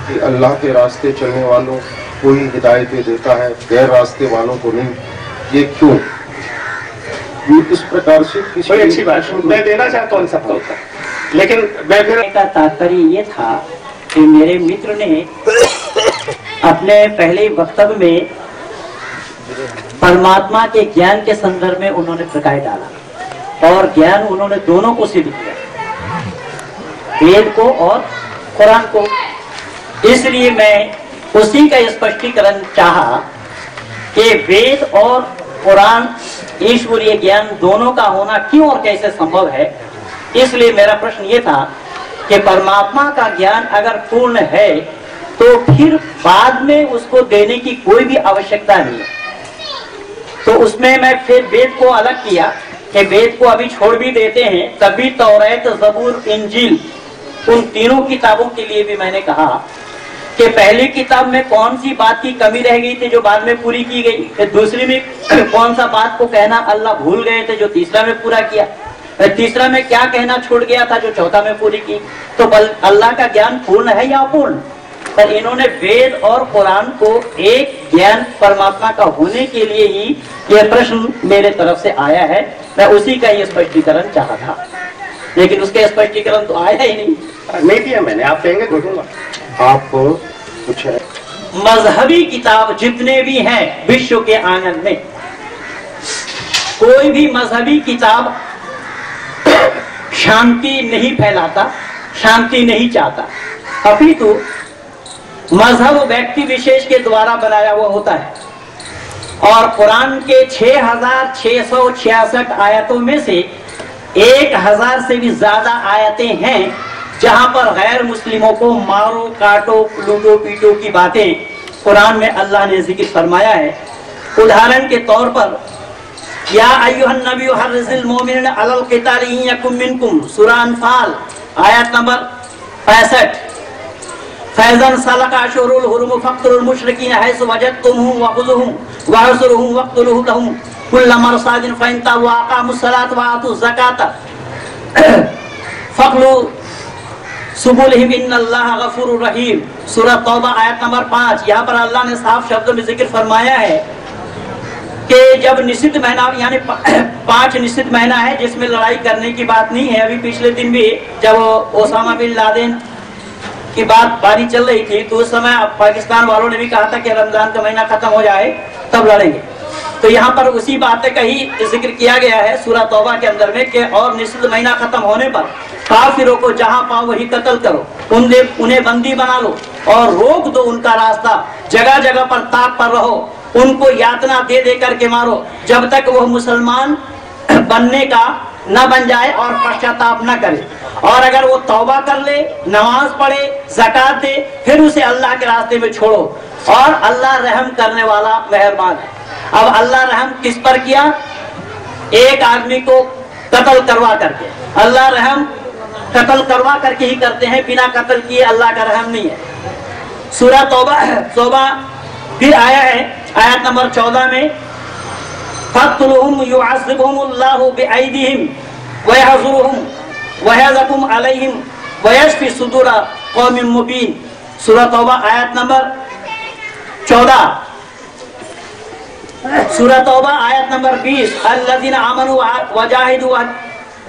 कि अल्लाह के रास्ते चलने वालों को ही हिदायतें देता है, गैर रास्ते वालों को नहीं। ये क्यों? ये इस प्रकार से किसी बड़ी अच्छी बात मैं देना चाहता हूँ सबका उत्तर, लेकिन मैं फिर का तात्पर्य ये था कि मेरे मित्र ने अपने पहले वक्तव्य में परमात्मा के ज्ञान के संदर्भ में उन्होंने प्रकाश डाला और ज्ञान उन्होंने दोनों को सिद्ध किया, वेद को और कुरान को। इसलिए मैं उसी का स्पष्टीकरण चाहा कि वेद और कुरान ईश्वरीय ज्ञान दोनों का होना क्यों और कैसे संभव है। इसलिए मेरा प्रश्न ये था कि परमात्मा का ज्ञान अगर पूर्ण है तो फिर बाद में उसको देने की कोई भी आवश्यकता नहीं है। तो उसमें मैं फिर वेद को अलग किया कि वेद को अभी छोड़ भी देते हैं, तभी तौरात, जबूर, इंजील उन तीनों किताबों के लिए भी मैंने कहा कि पहली किताब में कौन सी बात की कमी रह गई थी जो बाद में पूरी की गई, फिर दूसरी में कौन सा बात को कहना अल्लाह भूल गए थे जो तीसरा में पूरा किया, फिर तीसरा में क्या कहना छूट गया था जो चौथा में पूरी की। तो अल्लाह का ज्ञान पूर्ण है या अपूर्ण? पर इन्होंने वेद और कुरान को एक ज्ञान परमात्मा का होने के लिए ही यह प्रश्न मेरे तरफ से आया है। मैं उसी का ये स्पष्टीकरण चाहा था, लेकिन उसके स्पष्टीकरण तो आया ही नहीं दिया मैंने। आप कहेंगे तो दूंगा। आप कुछ है? मजहबी किताब जितने भी हैं विश्व के आंगन में, कोई भी मजहबी किताब शांति नहीं फैलाता, शांति नहीं चाहता, अपितु मजहब व्यक्ति विशेष के द्वारा बनाया हुआ होता है। और कुरान के 6666 आयतों में से 1000 से भी ज्यादा आयतें हैं जहां पर गैर मुस्लिमों को मारो, काटो, लूटो, पीटो की बातें कुरान में अल्लाह ने जिक्र फरमाया है। उदाहरण के तौर पर या अय्युहन नबी हर्रिज़िल मोमिनीन अलल क़िताल इन यकुम मिनकुम, सूरा अनफाल आयत नंबर 65। फैज़न सलका अशहुरुल हुरुम फक़्तुलुल मुशरिकीन हैसु वजदतुमुहुम वख़ुज़ूहुम वहसुरुहुम वक़्तुलूहुम लहुम कुल्ला मरसादिन फ़इन ताबू व अक़ामुस सलात व आतुज़ ज़कात फ़क़्लू सुबुलहिम इन्नल्लाह गफ़ूरुर रहीम, सूरा तौबा आयत नंबर 5। यहाँ पर अल्लाह ने साफ शब्दों में जिक्र फरमाया है कि जब निषिद्ध महीना यानी 5 निषिद्ध महीना है जिसमें लड़ाई करने की बात नहीं है। अभी पिछले दिन भी जब ओसामा बिन लादेन की बारी चल रही थी तो उस समय पाकिस्तान वालों ने भी कहा था कि रमजान का महीना खत्म हो जाए तब लड़ेंगे। तो यहाँ पर उसी बात का ही जिक्र किया गया है सूरा तौबा के अंदर में कि और निषिद्ध महीना खत्म होने पर काफिरों को जहाँ पाओ वही कत्ल करो, उन्हें बंदी बना लो और रोक दो उनका रास्ता, जगह जगह पर ताक पर रहो, उनको यातना दे दे करके मारो जब तक वह मुसलमान बनने का न बन जाए और पश्चाताप न करे। और अगर वो तौबा कर ले, नमाज पढ़े, ज़कात दे, फिर उसे अल्लाह के रास्ते में छोड़ो। और अल्लाह रहम करने वाला मेहरबान है। अब अल्लाह रहम किस पर किया? एक आदमी को कत्ल करवा करके। अल्लाह रहम कत्ल करवा करके ही करते हैं, बिना कत्ल किए अल्लाह का रहम नहीं है। सूरा तौबा फिर आया है आयत नंबर 14 में फ़क़्तुलूहुम युअज़्ज़िबुहुमुल्लाहु बिअयदिहिम व यहज़ुरुहुम व यहज़कुम अलैहिम व यशफ़ी सुदूर क़ौमिन मुबीन, सूरा तौबा आयत नंबर 14। सूरा तौबा आयत नंबर 20 अल्लज़ीना आमनू वजाहिदू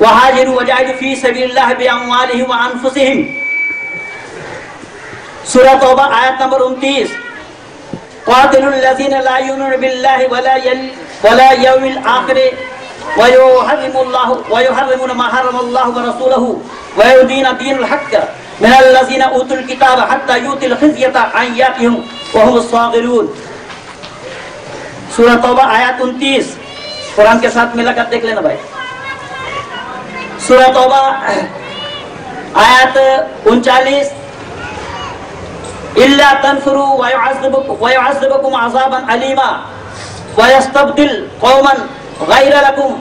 वहाजिरू वजाहिदू फी सबीलिल्लाहि बिअम्वालिहिम व अनफुसिहिम, सूरा तौबा आयत नंबर 29 क़ातिलुल लज़ीना ला युमिनूना बिल्लाहि वला यौमिल आखिर व युहर्रिमूना मा हर्रमल्लाहु व रसूलुहु व युदीना दीनल हक़्क़ मिनल लज़ीना ऊतुल किताब हत्ता युतिल ख़िज़्यता अन यातिहिम व हुमुस साग़िरून, सूरा तौबा आयत 29। कुरान के साथ मिलाकर देख लेना भाई। सूरा तौबा आयत 39 इल्ला तनफुरु व युअज़्ज़िबुकुम अज़ाबन अलीमा व यस्तब्दिल कौमन गैरकुम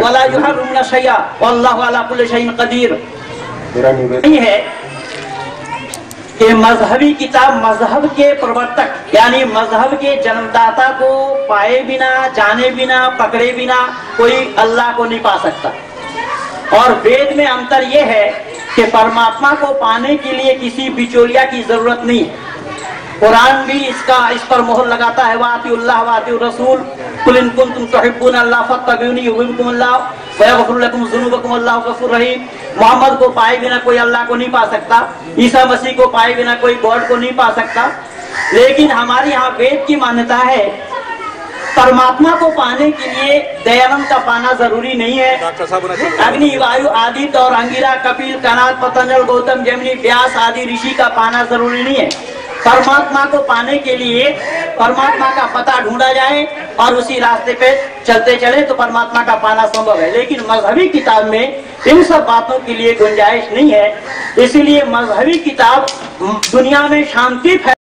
वला युहर्रिमुना शैआ वल्लाहु अला कुल्लि शैइन क़दीर। नहीं है कि मजहबी किताब मजहब के प्रवर्तक यानी मजहब के जन्मदाता को पाए बिना, जाने बिना, पकड़े बिना कोई अल्लाह को नहीं पा सकता। और वेद में अंतर यह है कि परमात्मा को पाने के लिए किसी बिचौलिया की जरूरत नहीं है। कुरान भी इस पर मोहर लगाता है, वातिउल्लाह वातिउर रसूल कुल इन कुंतुम तुहिब्बून अल्लाह फत्तबिऊनी युहिब्बुकुमुल्लाह व यगफिर लकुम ज़ुनूबकुम अल्लाहु गफूरुर रहीम। मोहम्मद को पाए बिना कोई अल्लाह को नहीं पा सकता, ईसा मसीह को पाए बिना कोई गॉड को नहीं पा सकता। लेकिन हमारे यहाँ वेद की मान्यता है परमात्मा को पाने के लिए दयानंद का पाना जरूरी नहीं है। अग्नि, वायु, आदित्य और अंगिरा, कपिल, कनाद, पतंजल, गौतम, जैमिनी, व्यास आदि ऋषि का पाना जरूरी नहीं है। परमात्मा को पाने के लिए परमात्मा का पता ढूंढा जाए और उसी रास्ते पे चलते चले तो परमात्मा का पाना संभव है। लेकिन मजहबी किताब में इन सब बातों के लिए गुंजाइश नहीं है। इसीलिए मजहबी किताब दुनिया में शांति